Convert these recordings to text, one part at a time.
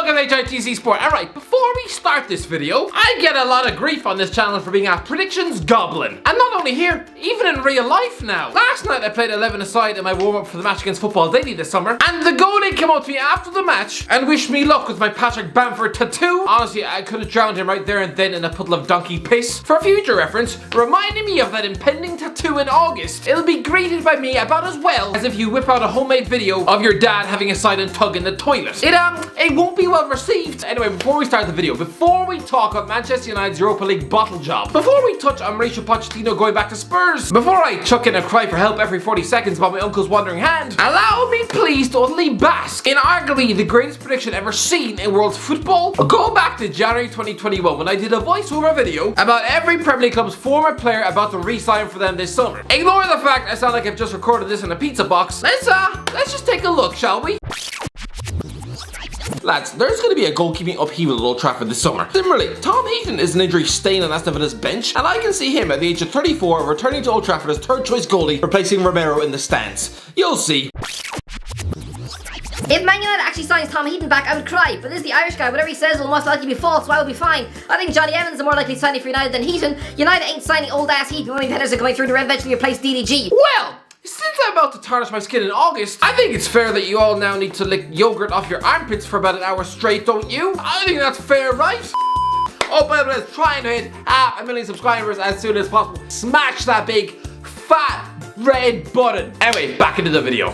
welcome to HITC Sport. Alright, before we start this video, I get a lot of grief on this channel for being a predictions goblin. And not only here, even in real life now. Last night I played 11-a-side in my warm-up for the match against Football Daily this summer, and the goalie came up to me after the match and wished me luck with my Patrick Bamford tattoo. Honestly, I could have drowned him right there and then in a puddle of donkey piss. For future reference, reminding me of that impending tattoo in August, it'll be greeted by me about as well as if you whip out a homemade video of your dad having a silent tug in the toilet. It won't be well received. Anyway, before we start the video, before we talk about Manchester United's Europa League bottle job, before we touch on Mauricio Pochettino going back to Spurs, before I chuck in a cry for help every 40 seconds about my uncle's wandering hand, allow me please to utterly bask in arguably the greatest prediction ever seen in world football. Go back to January 2021 when I did a voiceover video about every Premier League club's former player about to re-sign for them this summer. Ignore the fact I sound like I've just recorded this in a pizza box. Let's just take a look, shall we? Lads, there's going to be a goalkeeping upheaval at Old Trafford this summer. Similarly, Tom Heaton is an injury stain on Aston Villa's bench, and I can see him at the age of 34 returning to Old Trafford as third choice goalie, replacing Romero in the stands. You'll see. If Man United actually signs Tom Heaton back, I would cry, but this is the Irish guy. Whatever he says will most likely be false, so I will be fine. I think Johnny Evans is more likely signing for United than Heaton. United ain't signing old ass Heaton, only Henderson coming through to eventually replace DDG. Well, since I'm about to tarnish my skin in August, I think it's fair that you all now need to lick yogurt off your armpits for about an hour straight, don't you? I think that's fair, right? Oh, by the way, trying to hit 500,000 subscribers as soon as possible. Smash that big, fat, red button. Anyway, back into the video.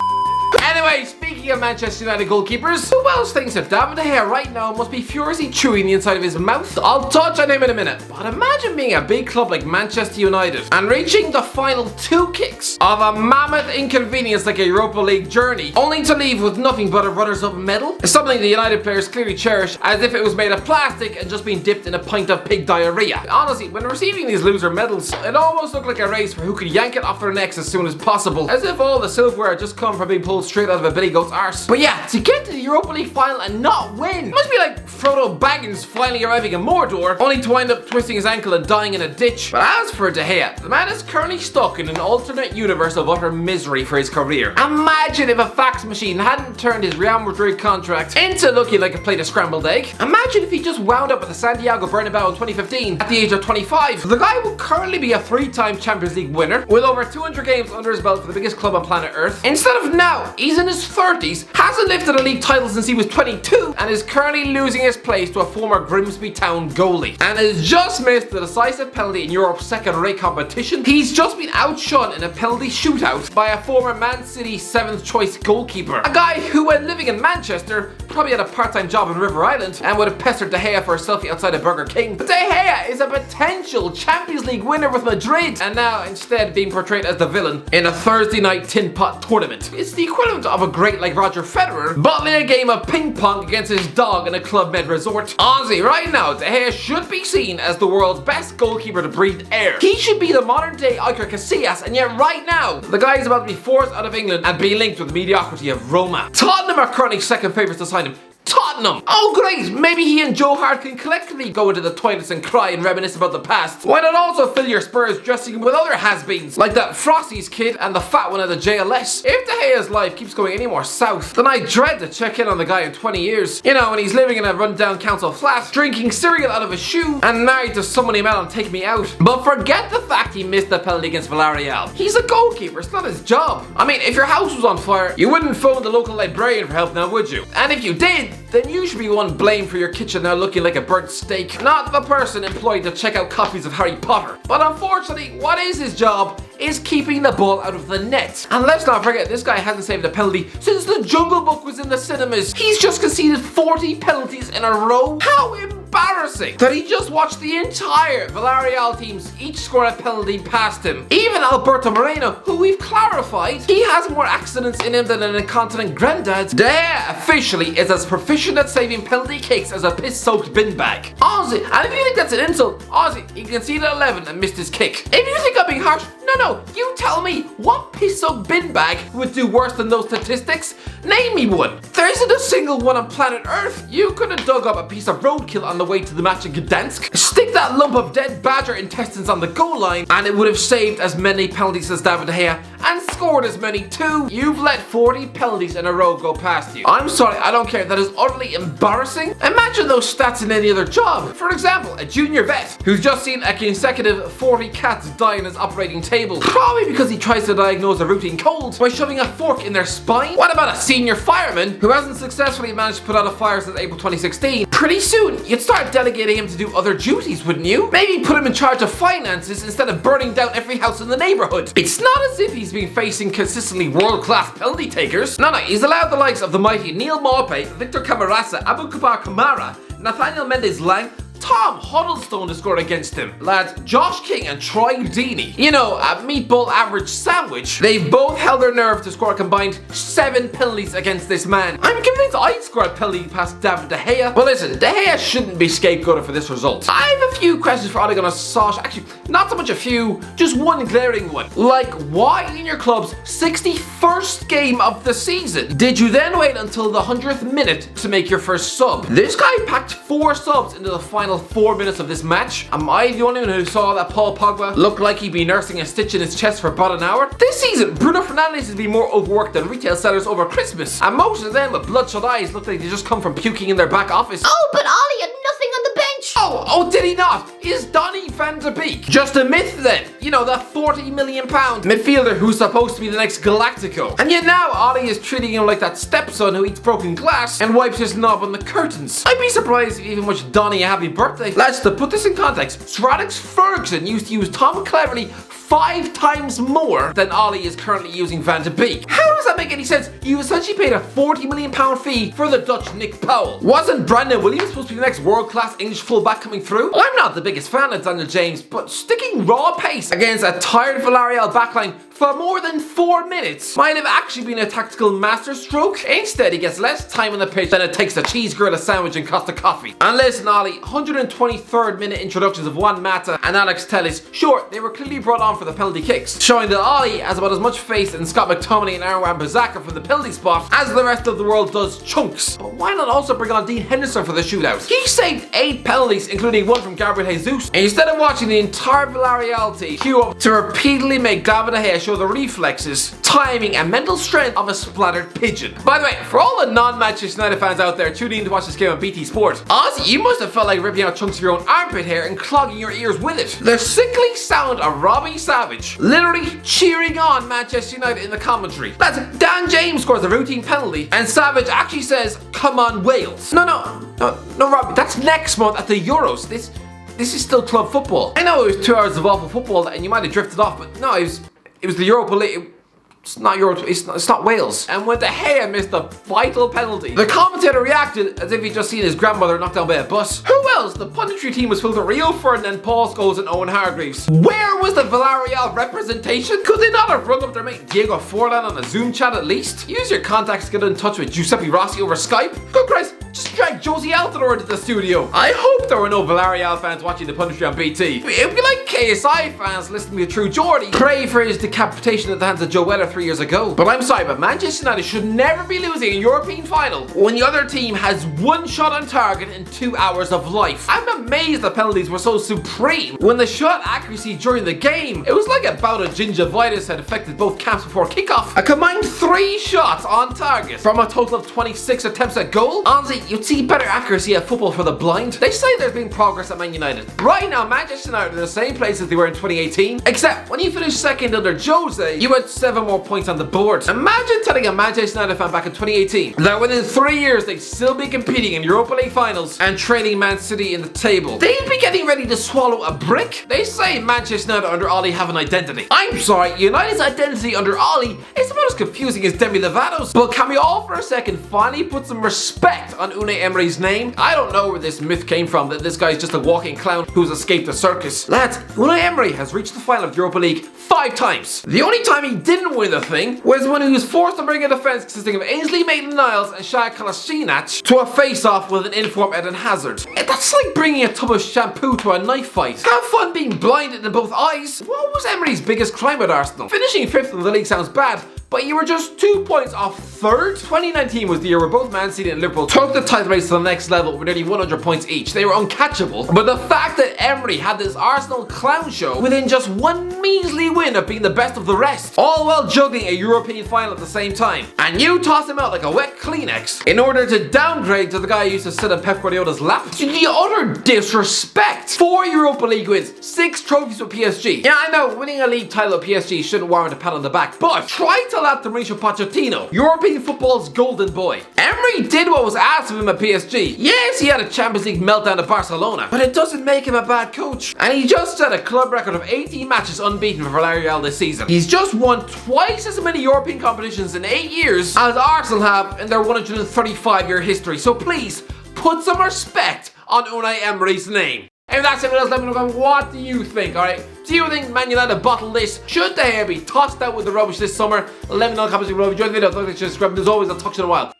Anyway, speaking of Manchester United goalkeepers, who else thinks that David De Gea right now must be furiously chewing the inside of his mouth? I'll touch on him in a minute, but imagine being a big club like Manchester United and reaching the final 2 kicks of a mammoth inconvenience like a Europa League journey, only to leave with nothing but a runners-up medal. It's something the United players clearly cherish as if it was made of plastic and just been dipped in a pint of pig diarrhea. Honestly, when receiving these loser medals, it almost looked like a race for who could yank it off their necks as soon as possible, as if all the silverware just come from being pulled straight out of a billy goat's arse. But yeah, to get to the Europa League final and not win must be like Frodo Baggins finally arriving in Mordor, only to wind up twisting his ankle and dying in a ditch. But as for De Gea, the man is currently stuck in an alternate universe of utter misery for his career. Imagine if a fax machine hadn't turned his Real Madrid contract into looking like a plate of scrambled egg. Imagine if he just wound up at the Santiago Bernabeu in 2015 at the age of 25. The guy will currently be a 3-time Champions League winner with over 200 games under his belt for the biggest club on planet Earth. Instead of now, he's in his 30s, hasn't lifted a league title since he was 22, and is currently losing his place to a former Grimsby Town goalie, and has just missed the decisive penalty in Europe's second-rate competition. He's just been outshone in a penalty shootout by a former Man City 7th choice goalkeeper, a guy who, when living in Manchester, probably had a part-time job in River Island and would have pestered De Gea for a selfie outside of Burger King. But De Gea is a potential Champions League winner with Madrid, and now instead being portrayed as the villain in a Thursday night tin pot tournament. It's the equivalent of a great like Roger Federer bottling a game of ping pong against his dog in a Club Med resort. Honestly, right now, De Gea should be seen as the world's best goalkeeper to breathe air. He should be the modern day Iker Casillas, and yet right now, the guy is about to be forced out of England and be linked with the mediocrity of Roma. Tottenham are currently second favourites to sign him. Tottenham! Oh great, maybe he and Joe Hart can collectively go into the toilets and cry and reminisce about the past. Why not also fill your Spurs dressing room with other has-beens, like that Frosty's kid and the fat one at the JLS? If De Gea's life keeps going any more south, then I dread to check in on the guy in 20 years. You know, when he's living in a run-down council flat, drinking cereal out of a shoe, and married to someone he met on Take Me Out. But forget the fact he missed the penalty against Villarreal. He's a goalkeeper, it's not his job. I mean, if your house was on fire, you wouldn't phone the local librarian for help now, would you? And if you did, then you should be the one blamed for your kitchen now looking like a burnt steak, not the person employed to check out copies of Harry Potter. But unfortunately, what is his job is keeping the ball out of the net. And let's not forget, this guy hasn't saved a penalty since The Jungle Book was in the cinemas. He's just conceded 40 penalties in a row. How embarrassing that he just watched the entire Villarreal teams each score a penalty past him. Even Alberto Moreno, who we've clarified, he has more accidents in him than an incontinent granddad. De Gea officially is as proficient at saving penalty kicks as a piss-soaked bin bag. Honestly, and if you think that's an insult, honestly, he conceded 11 and missed his kick. If you think I'm being harsh, no, you tell me, what piss-soaked bin bag would do worse than those statistics? Name me one. There isn't a single one on planet Earth. You could have dug up a piece of roadkill on the way to the match in Gdansk, stick that that lump of dead badger intestines on the goal line, and it would have saved as many penalties as David De Gea and scored as many too. You've let 40 penalties in a row go past you. I'm sorry, I don't care. That is utterly embarrassing. Imagine those stats in any other job. For example, a junior vet who's just seen a consecutive 40 cats die on his operating table, probably because he tries to diagnose a routine cold by shoving a fork in their spine. What about a senior fireman who hasn't successfully managed to put out a fire since April 2016? Pretty soon, you'd start delegating him to do other duties, wouldn't you? Maybe put him in charge of finances instead of burning down every house in the neighborhood. It's not as if he's been facing consistently world-class penalty takers. No, he's allowed the likes of the mighty Neil Maupay, Victor Camarasa, Abubakar Kamara, Nathaniel Mendes-Lang, Tom Huddlestone to score against him. Lads, Josh King and Troy Deeney, you know, a meatball average sandwich, they've both held their nerve to score a combined 7 penalties against this man. I'm convinced I'd score a penalty past David De Gea. But listen, De Gea shouldn't be scapegoated for this result. I have a few questions for Ole Gunnar Solskjaer. Actually, not so much a few, just one glaring one. Like, why in your club's 61st game of the season did you then wait until the 100th minute to make your first sub? This guy packed 4 subs into the final 4 minutes of this match. Am I the only one who saw that Paul Pogba looked like he'd be nursing a stitch in his chest for about an hour? This season, Bruno Fernandes has been more overworked than retail sellers over Christmas, and most of them with bloodshot eyes look like they just come from puking in their back office. Oh, but Ollie had nothing on the bench. Oh, did he not? Is Donny van de Beek just a myth then? You know, that £40 million midfielder who's supposed to be the next Galactico. And yet now Ollie is treating him like that stepson who eats broken glass and wipes his knob on the curtains. I'd be surprised if he even wished Donny a happy birthday. Lads, to put this in context, Sir Alex Ferguson used to use Tom Cleverley 5 times more than Ollie is currently using Van de Beek. How does that make any sense? You essentially paid a £40 million fee for the Dutch Nick Powell. Wasn't Brandon Williams supposed to be the next world-class English fullback coming through? I'm not the biggest fan of Daniel James, but sticking raw pace against a tired Villarreal backline for more than 4 minutes might have actually been a tactical masterstroke. Instead, he gets less time on the pitch than it takes to cheese grill a sandwich and Costa coffee. And listen, Ollie, 123rd minute introductions of Juan Mata and Alex Telles. Sure, they were clearly brought on for the penalty kicks, showing that Ollie has about as much faith in Scott McTominay and Aaron Wan-Bissaka for the penalty spot as the rest of the world does chunks. But why not also bring on Dean Henderson for the shootout? He saved 8 penalties, including one from Gabriel Jesus. And instead of watching the entire Villarreal team queue up to repeatedly make David De Gea show the reflexes, timing, and mental strength of a splattered pigeon. By the way, for all the non-Manchester United fans out there tuning in to watch this game on BT Sport, Ozzy, you must have felt like ripping out chunks of your own armpit hair and clogging your ears with it. The sickly sound of Robbie Savage literally cheering on Manchester United in the commentary. Lads, Dan James scores a routine penalty and Savage actually says, "Come on, Wales." No, Robbie, that's next month at the Euros. This is still club football. I know it was 2 hours of awful football and you might have drifted off, but no, it was the Europa League. It's not Europe, it's not Wales. And when De Gea missed a vital penalty, the commentator reacted as if he'd just seen his grandmother knocked down by a bus. Who else? The punditry team was filled with Rio Ferdinand, Paul Scholes and Owen Hargreaves. Where was the Villarreal representation? Could they not have rung up their mate Diego Forlan on a Zoom chat at least? Use your contacts to get in touch with Giuseppe Rossi over Skype? Good Christ, just drag Josie Altidore into the studio. I hope there were no Villarreal fans watching the punditry on BT. It would be like KSI fans listening to True Geordie pray for his decapitation at the hands of Joe Weller 3 years ago. But I'm sorry, but Manchester United should never be losing a European final when the other team has 1 shot on target in 2 hours of life. I'm amazed the penalties were so supreme. When the shot accuracy during the game, it was like a bout of gingivitis had affected both camps before kickoff. A combined 3 shots on target from a total of 26 attempts at goal. Honestly, you'd see better accuracy at football for the blind. They say there's been progress at Man United. Right now, Manchester United are in the same place as they were in 2018, except when you finished second under Jose, you had 7 more points on the board. Imagine telling a Manchester United fan back in 2018 that within 3 years they'd still be competing in Europa League finals and trailing Man City in the table. They'd be getting ready to swallow a brick. They say Manchester United under Ollie have an identity. I'm sorry, United's identity under Ollie is about as confusing as Demi Lovato's. But can we all for a second finally put some respect on Unai Emery's name? I don't know where this myth came from that this guy's just a walking clown who's escaped the circus. Lads, Unai Emery has reached the final of the Europa League 5 times. The only time he didn't win the thing was when he was forced to bring a defence consisting of Ainsley Maitland-Niles and Shaq Kolasinac to a face-off with an informed Eden Hazard. That's like bringing a tub of shampoo to a knife fight. Have fun being blinded in both eyes. What was Emery's biggest crime at Arsenal? Finishing 5th in the league sounds bad, but you were just 2 points off third. 2019 was the year where both Man City and Liverpool took the title race to the next level with nearly 100 points each. They were uncatchable. But the fact that Emery had this Arsenal clown show within just one measly win of being the best of the rest, all while juggling a European final at the same time, and you toss him out like a wet Kleenex in order to downgrade to the guy who used to sit on Pep Guardiola's lap. The utter disrespect. 4 Europa League wins, 6 trophies with PSG. Yeah, I know, winning a league title with PSG shouldn't warrant a pat on the back, but try to lap to Mauricio Pochettino, European football's golden boy. Emery did what was asked of him at PSG. Yes, he had a Champions League meltdown at Barcelona, but it doesn't make him a bad coach. And he just set a club record of 18 matches unbeaten for Villarreal this season. He's just won twice as many European competitions in 8 years as Arsenal have in their 135-year history. So please, put some respect on Unai Emery's name. If that's it, let me know what do you think, alright? Do you think Man United bottle this? Should they be tossed out with the rubbish this summer? Let me know in the comments below. If you enjoyed the video, don't forget to subscribe. As always, I'll talk to you in a while.